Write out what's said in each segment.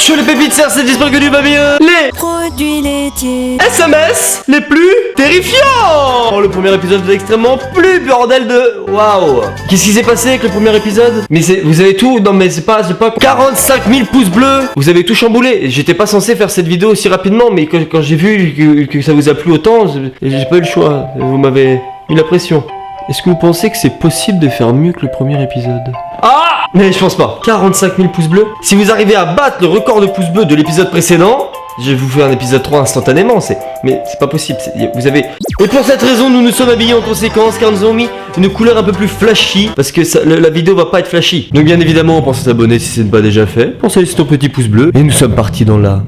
Sur les pépites, c'est j'espère que tu vas bien. Les Produits laitiers. SMS les plus terrifiants. Le premier épisode est extrêmement plus bordel de... Waouh. Qu'est-ce qui s'est passé avec le premier épisode? Mais c'est... Vous avez tout... Non mais c'est pas... 45 000 pouces bleus. Vous avez tout chamboulé. J'étais pas censé faire cette vidéo aussi rapidement, mais quand j'ai vu que ça vous a plu autant, j'ai pas eu le choix. Vous m'avez mis la pression. Est-ce que vous pensez que c'est possible de faire mieux que le premier épisode? Ah! Mais je pense pas. 45 000 pouces bleus. Si vous arrivez à battre le record de pouces bleus de l'épisode précédent, je vais vous faire un épisode 3 instantanément, mais c'est pas possible, vous avez... Et pour cette raison, nous nous sommes habillés en conséquence, car nous avons mis une couleur un peu plus flashy, parce que la vidéo va pas être flashy. Donc bien évidemment, pensez à s'abonner si ce n'est pas déjà fait, pensez à laisser ton petit pouce bleu, et nous sommes partis dans la...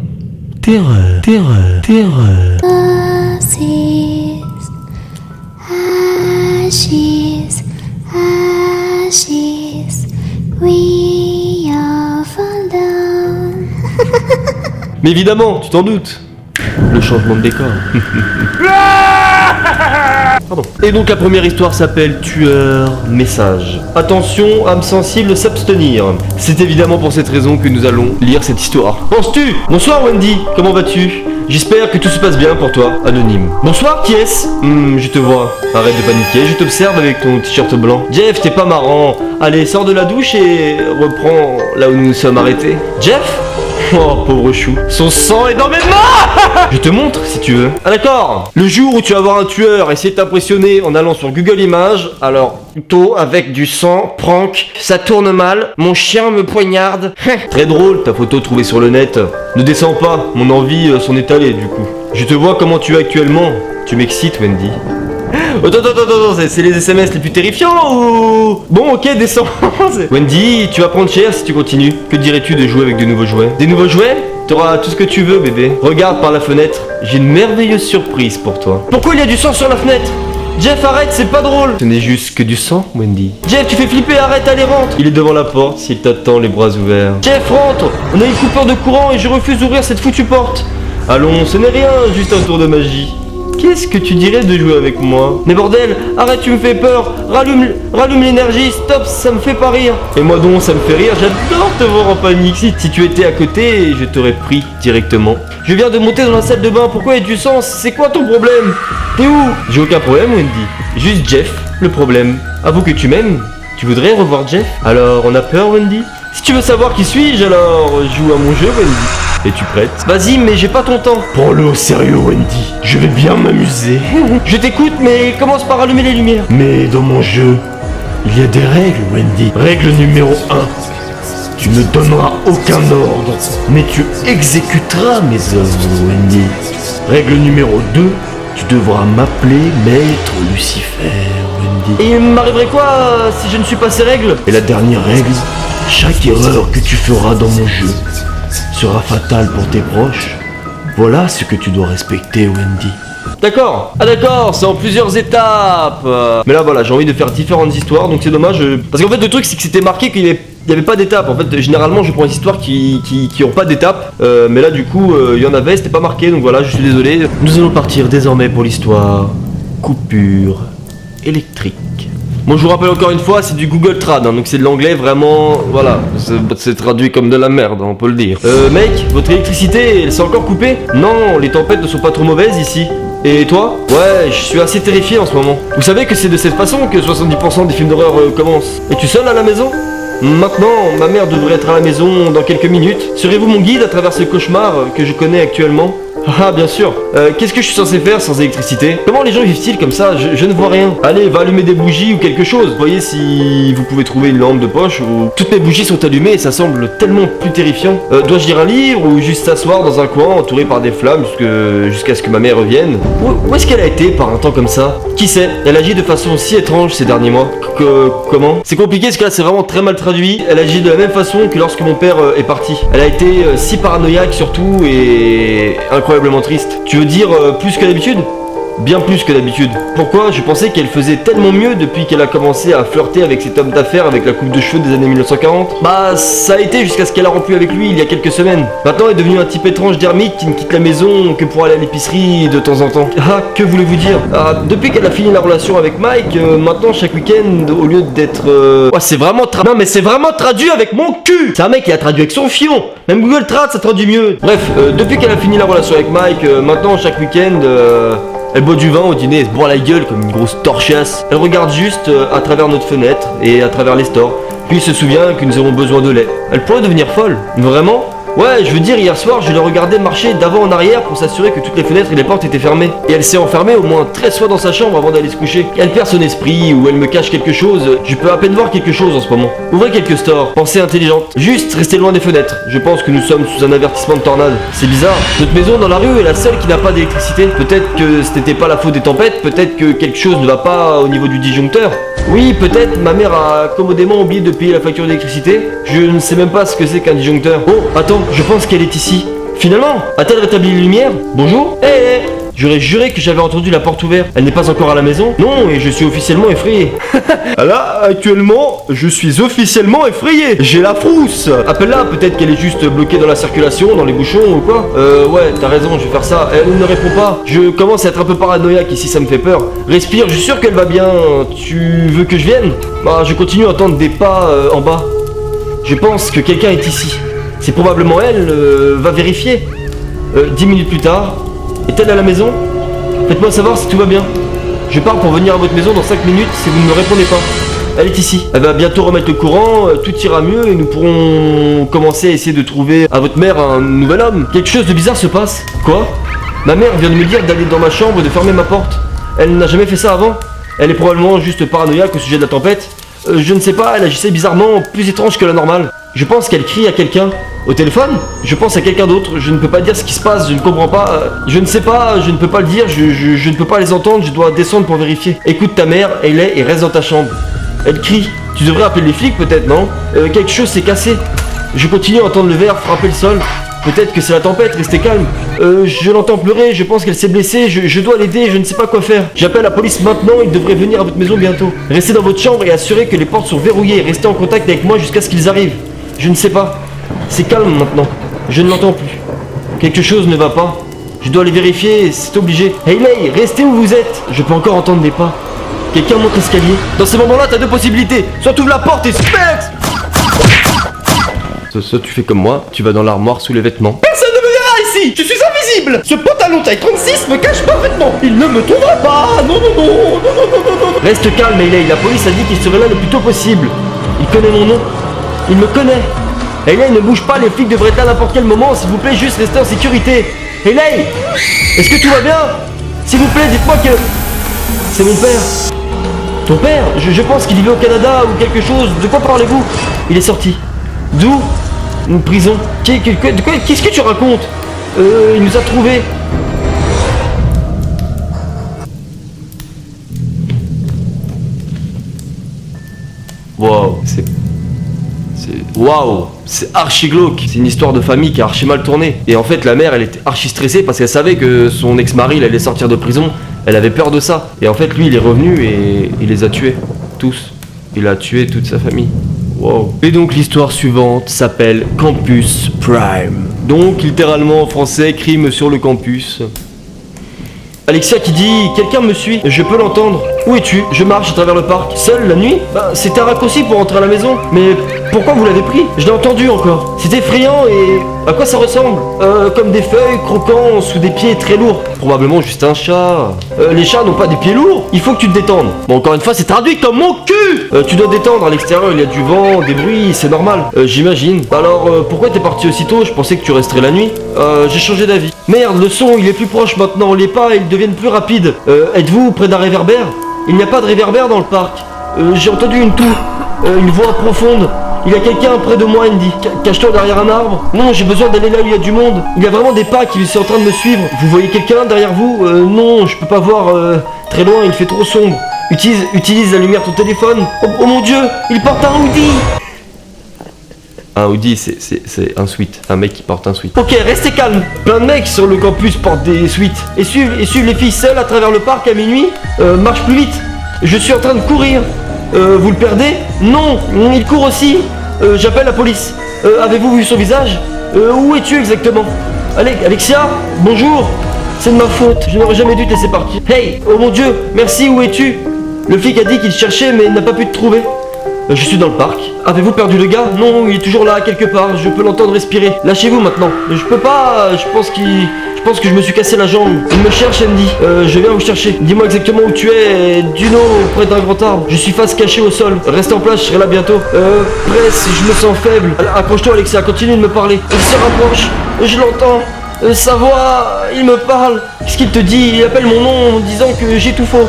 Terreur. Ashes, ashes, we are fall down. Mais évidemment, tu t'en doutes. Le changement de décor. Pardon. Et donc la première histoire s'appelle Tueur Message. Attention, âme sensible, s'abstenir. C'est évidemment pour cette raison que nous allons lire cette histoire. Penses-tu? Bonsoir Wendy, comment vas-tu? J'espère que tout se passe bien pour toi, anonyme. Bonsoir, qui est-ce? Je te vois. Arrête de paniquer, je t'observe avec ton t-shirt blanc. Jeff, t'es pas marrant. Allez, sors de la douche et reprends là où nous nous sommes arrêtés. Jeff? Oh, pauvre chou. Son sang est dans mes mains. Je te montre si tu veux. Ah d'accord. Le jour où tu vas voir un tueur essayer de t'impressionner en allant sur Google Images, alors plutôt avec du sang, prank, ça tourne mal, mon chien me poignarde. Très drôle ta photo trouvée sur le net. Ne descends pas, mon envie s'en est allée du coup. Je te vois comment tu es actuellement. Tu m'excites Wendy. Attends, c'est les SMS les plus terrifiants ou... Bon ok, descends. Wendy, tu vas prendre cher si tu continues. Que dirais-tu de jouer avec de nouveaux jouets? Des nouveaux jouets? T'auras tout ce que tu veux bébé. Regarde par la fenêtre, j'ai une merveilleuse surprise pour toi. Pourquoi il y a du sang sur la fenêtre? Jeff, arrête, c'est pas drôle. Ce n'est juste que du sang, Wendy. Jeff, tu fais flipper, arrête, allez, rentre. Il est devant la porte, s'il t'attend les bras ouverts. Jeff, rentre. On a une coupure de courant et je refuse d'ouvrir cette foutue porte. Allons, ce n'est rien, juste un tour de magie. Qu'est-ce que tu dirais de jouer avec moi? Mais bordel, arrête, tu me fais peur. Rallume l'énergie, stop, ça me fait pas rire. Et moi donc, ça me fait rire, j'adore te voir en panique. Si tu étais à côté, je t'aurais pris directement. Je viens de monter dans la salle de bain, pourquoi y a du sang? C'est quoi ton problème? T'es où? J'ai aucun problème Wendy, juste Jeff, le problème. Avoue que tu m'aimes. Tu voudrais revoir Jeff? Alors, on a peur Wendy? Si tu veux savoir qui suis-je, alors joue à mon jeu Wendy. Es-tu prête? Vas-y, mais j'ai pas ton temps. Prends-le au sérieux, Wendy. Je vais bien m'amuser. Je t'écoute, mais commence par allumer les lumières. Mais dans mon jeu, il y a des règles, Wendy. Règle numéro 1. Tu ne donneras aucun ordre, mais tu exécuteras mes ordres, Wendy. Règle numéro 2. Tu devras m'appeler Maître Lucifer, Wendy. Et il m'arriverait quoi si je ne suis pas ces règles? Et la dernière règle, chaque erreur que tu feras dans mon jeu sera fatale pour tes proches. Voilà ce que tu dois respecter, Wendy. D'accord. Ah d'accord, c'est en plusieurs étapes. Mais là voilà, j'ai envie de faire différentes histoires, donc c'est dommage. Parce qu'en fait le truc c'est que c'était marqué qu'il y avait pas d'étapes. En fait généralement je prends des histoires qui ont pas d'étapes. Mais là du coup il y en avait, c'était pas marqué, donc voilà, je suis désolé. Nous allons partir désormais pour l'histoire coupure électrique. Bon, je vous rappelle encore une fois, c'est du Google Trad, hein, donc c'est de l'anglais vraiment, voilà, c'est traduit comme de la merde, on peut le dire. Mec, votre électricité, elle s'est encore coupée? Non, les tempêtes ne sont pas trop mauvaises ici. Et toi? Ouais, je suis assez terrifié en ce moment. Vous savez que c'est de cette façon que 70% des films d'horreur commencent. Es-tu seul à la maison? Maintenant, ma mère devrait être à la maison dans quelques minutes. Serez-vous mon guide à travers ce cauchemar que je connais actuellement? Ah bien sûr. Qu'est-ce que je suis censé faire sans électricité? Comment les gens vivent-ils comme ça? Je ne vois rien. Allez, va allumer des bougies ou quelque chose. Voyez si vous pouvez trouver une lampe de poche ou... Toutes mes bougies sont allumées et ça semble tellement plus terrifiant. Dois-je lire un livre ou juste s'asseoir dans un coin entouré par des flammes jusqu'à ce que ma mère revienne? Où est-ce qu'elle a été par un temps comme ça? Qui sait? Elle agit de façon si étrange ces derniers mois. Comment? C'est compliqué parce que là c'est vraiment très mal traduit. Elle agit de la même façon que lorsque mon père est parti. Elle a été si paranoïaque surtout et incroyablement triste. Tu veux dire plus que d'habitude? Bien plus que d'habitude. Pourquoi? Je pensais qu'elle faisait tellement mieux depuis qu'elle a commencé à flirter avec cet homme d'affaires avec la coupe de cheveux des années 1940. Bah, ça a été jusqu'à ce qu'elle a rompu avec lui il y a quelques semaines. Maintenant, elle est devenue un type étrange d'ermite qui ne quitte la maison que pour aller à l'épicerie de temps en temps. Ah, que voulez-vous dire? Ah, depuis qu'elle a fini la relation avec Mike, maintenant, chaque week-end, au lieu d'être... Ouais, c'est vraiment... Non, mais c'est vraiment traduit avec mon cul! C'est un mec qui a traduit avec son fion! Même Google Trad, ça traduit mieux. Bref, depuis qu'elle a fini la relation avec Mike, maintenant, chaque week-end... Elle boit du vin au dîner et se boit la gueule comme une grosse torchasse. Elle regarde juste à travers notre fenêtre et à travers les stores. Puis se souvient que nous avons besoin de lait. Elle pourrait devenir folle. Vraiment? Ouais, je veux dire, hier soir, je l'ai regardée marcher d'avant en arrière pour s'assurer que toutes les fenêtres et les portes étaient fermées. Et elle s'est enfermée au moins 13 fois dans sa chambre avant d'aller se coucher. Elle perd son esprit ou elle me cache quelque chose. Je peux à peine voir quelque chose en ce moment. Ouvrez quelques stores, pensez intelligente. Juste, restez loin des fenêtres. Je pense que nous sommes sous un avertissement de tornade. C'est bizarre. Notre maison dans la rue est la seule qui n'a pas d'électricité. Peut-être que ce n'était pas la faute des tempêtes, peut-être que quelque chose ne va pas au niveau du disjoncteur. Oui, peut-être ma mère a commodément oublié de payer la facture d'électricité. Je ne sais même pas ce que c'est qu'un disjoncteur. Oh, attends, je pense qu'elle est ici. Finalement, a-t-elle rétabli les lumières? Bonjour? Hé, j'aurais juré que j'avais entendu la porte ouverte. Elle n'est pas encore à la maison? Non, et je suis officiellement effrayé. Là, actuellement, je suis officiellement effrayé. J'ai la frousse. Appelle-la, peut-être qu'elle est juste bloquée dans la circulation, dans les bouchons ou quoi. Ouais, t'as raison, je vais faire ça. Elle ne répond pas. Je commence à être un peu paranoïaque ici, ça me fait peur. Respire, je suis sûr qu'elle va bien. Tu veux que je vienne? Bah, je continue à entendre des pas en bas. Je pense que quelqu'un est ici. C'est probablement elle, va vérifier. 10 minutes plus tard, est-elle à la maison? Faites-moi savoir si tout va bien. Je pars pour venir à votre maison dans 5 minutes si vous ne me répondez pas. Elle est ici. Elle va bientôt remettre le courant, tout ira mieux et nous pourrons commencer à essayer de trouver à votre mère un nouvel homme. Quelque chose de bizarre se passe. Quoi? Ma mère vient de me dire d'aller dans ma chambre et de fermer ma porte. Elle n'a jamais fait ça avant. Elle est probablement juste paranoïaque au sujet de la tempête. Je ne sais pas, elle agissait bizarrement, plus étrange que la normale. Je pense qu'elle crie à quelqu'un. Au téléphone? Je pense à quelqu'un d'autre. Je ne peux pas dire ce qui se passe, je ne comprends pas. Je ne sais pas, je ne peux pas le dire, je ne peux pas les entendre, je dois descendre pour vérifier. Écoute ta mère, elle est et reste dans ta chambre. Elle crie. Tu devrais appeler les flics peut-être, non? Quelque chose s'est cassé. Je continue à entendre le verre frapper le sol. Peut-être que c'est la tempête, restez calme. Je l'entends pleurer, je pense qu'elle s'est blessée, je dois l'aider, je ne sais pas quoi faire. J'appelle la police maintenant, ils devraient venir à votre maison bientôt. Restez dans votre chambre et assurez que les portes sont verrouillées. Restez en contact avec moi jusqu'à ce qu'ils arrivent. Je ne sais pas. C'est calme maintenant. Je ne l'entends plus. Quelque chose ne va pas. Je dois les vérifier, c'est obligé. Hayley, restez où vous êtes. Je peux encore entendre des pas. Quelqu'un monte l'escalier. Dans ce moment-là, t'as deux possibilités. Soit tu ouvres la porte et spex. Soit tu fais comme moi, tu vas dans l'armoire sous les vêtements. Personne ne me verra ici. Je suis invisible. Ce pantalon taille 36 me cache parfaitement. Il ne me trouvera pas. Non, non, non, non, non, non, non. Reste calme, Hayley. La police a dit qu'il serait là le plus tôt possible. Il connaît mon nom. Il me connaît. Hayley, ne bouge pas, les flics devraient être là à n'importe quel moment. S'il vous plaît, juste restez en sécurité. Hayley, est-ce que tout va bien? S'il vous plaît, dites-moi que... C'est mon père. Ton père? Je pense qu'il vivait au Canada ou quelque chose. De quoi parlez-vous? Il est sorti. D'où? Une prison. Qu'est-ce que tu racontes? Il nous a trouvés. Wow, Waouh, c'est archi glauque. C'est une histoire de famille qui a archi mal tourné. Et en fait, la mère, elle était archi stressée parce qu'elle savait que son ex-mari, il allait sortir de prison. Elle avait peur de ça. Et en fait, lui, il est revenu et il les a tués. Tous. Il a tué toute sa famille. Wow. Et donc, l'histoire suivante s'appelle Campus Prime. Donc, littéralement en français, crime sur le campus. Alexia qui dit « Quelqu'un me suit, je peux l'entendre. Où es-tu? Je marche à travers le parc. Seul la nuit? Bah, c'était un raccourci pour rentrer à la maison. Mais pourquoi vous l'avez pris? Je l'ai entendu encore. C'est effrayant et... à quoi ça ressemble? Comme des feuilles croquant sous des pieds très lourds. Probablement juste un chat. Les chats n'ont pas des pieds lourds. Il faut que tu te détendes. Bon, encore une fois, c'est traduit comme mon cul. Tu dois te détendre. À l'extérieur, il y a du vent, des bruits, c'est normal. J'imagine. Alors, pourquoi t'es parti aussitôt? Je pensais que tu resterais la nuit. J'ai changé d'avis. Merde, le son, il est plus proche maintenant. Les pas, ils deviennent plus rapides. Êtes-vous près d'un réverbère? Il n'y a pas de réverbère dans le parc. J'ai entendu une toux. Une voix profonde. Il y a quelqu'un près de moi, Andy. Cache-toi derrière un arbre. Non, j'ai besoin d'aller là où il y a du monde. Il y a vraiment des pas qui sont en train de me suivre. Vous voyez quelqu'un derrière vous? Non, je peux pas voir très loin, il fait trop sombre. Utilise la lumière de ton téléphone. Oh mon dieu, il porte un hoodie. Un hoodie, c'est un sweat. Un mec qui porte un sweat. Ok, restez calme. Plein de mecs sur le campus portent des sweats. Et suivent les filles seules à travers le parc à minuit. Marche plus vite. Je suis en train de courir. Vous le perdez? Non, il court aussi. J'appelle la police. Avez-vous vu son visage? Où es-tu exactement? Alexia, bonjour. C'est de ma faute. Je n'aurais jamais dû te laisser partir. Hey, oh mon Dieu, merci, où es-tu? Le flic a dit qu'il te cherchait mais n'a pas pu te trouver. Je suis dans le parc. Avez-vous perdu le gars? Non, il est toujours là, quelque part. Je peux l'entendre respirer. Lâchez-vous maintenant. Je peux pas. Je pense que je me suis cassé la jambe. Il me cherche, Andy. Je viens vous chercher. Dis-moi exactement où tu es. Duno, près d'un grand arbre. Je suis face cachée au sol. Reste en place, je serai là bientôt. Presse, je me sens faible. Accroche-toi, Alexia. Continue de me parler. Il se rapproche. Je l'entends. Sa voix, il me parle. Qu'est-ce qu'il te dit? Il appelle mon nom en disant que j'ai tout faux.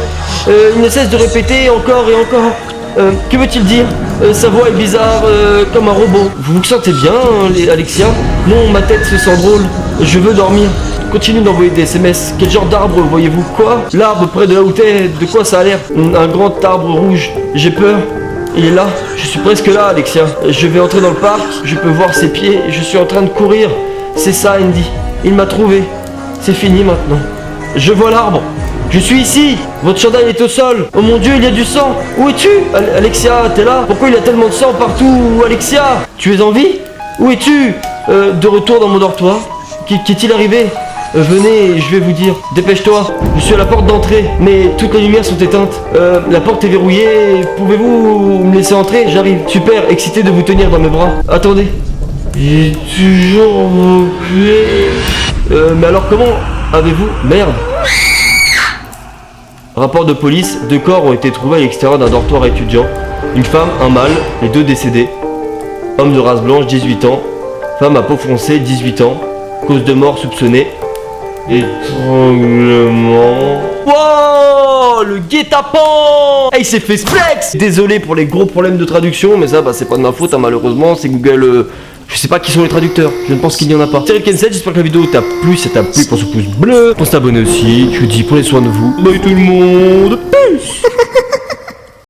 Il ne cesse de répéter encore et encore. Que veut-il dire? Sa voix est bizarre, comme un robot. Vous vous sentez bien, Alexia? Non, ma tête se sent drôle. Je veux dormir. Continue d'envoyer des SMS. Quel genre d'arbre voyez-vous? Quoi? L'arbre près de là où t'es, de quoi ça a l'air? Un grand arbre rouge. J'ai peur. Il est là. Je suis presque là, Alexia. Je vais entrer dans le parc. Je peux voir ses pieds. Je suis en train de courir. C'est ça, Andy. Il m'a trouvé. C'est fini maintenant. Je vois l'arbre. Je suis ici. Votre chandail est au sol. Oh mon Dieu, il y a du sang. Où es-tu? Alexia, t'es là? Pourquoi il y a tellement de sang partout? Alexia, tu es en vie? Où es-tu? De retour dans mon dortoir. Qu'est-il arrivé? Venez, je vais vous dire. Dépêche-toi. Je suis à la porte d'entrée, mais toutes les lumières sont éteintes. La porte est verrouillée. Pouvez-vous me laisser entrer? J'arrive. Super, excité de vous tenir dans mes bras. Attendez. J'ai toujours vos pieds. Mais alors comment avez-vous... Merde. Rapport de police, 2 corps ont été trouvés à l'extérieur d'un dortoir étudiant. Une femme, un mâle, les 2 décédés. Homme de race blanche, 18 ans. Femme à peau foncée, 18 ans. Cause de mort soupçonnée. Étranglement. Wow, le guet-apens. Il s'est fait flex. Désolé pour les gros problèmes de traduction, mais ça, c'est pas de ma faute, hein, malheureusement. C'est Google... Je sais pas qui sont les traducteurs, je ne pense qu'il n'y en a pas. C'est Rick&Set, j'espère que la vidéo t'a plu. Si t'a plu, pense au pouce bleu. Pense t'abonner aussi. Je vous dis, prenez soin de vous. Bye tout le monde. Peace.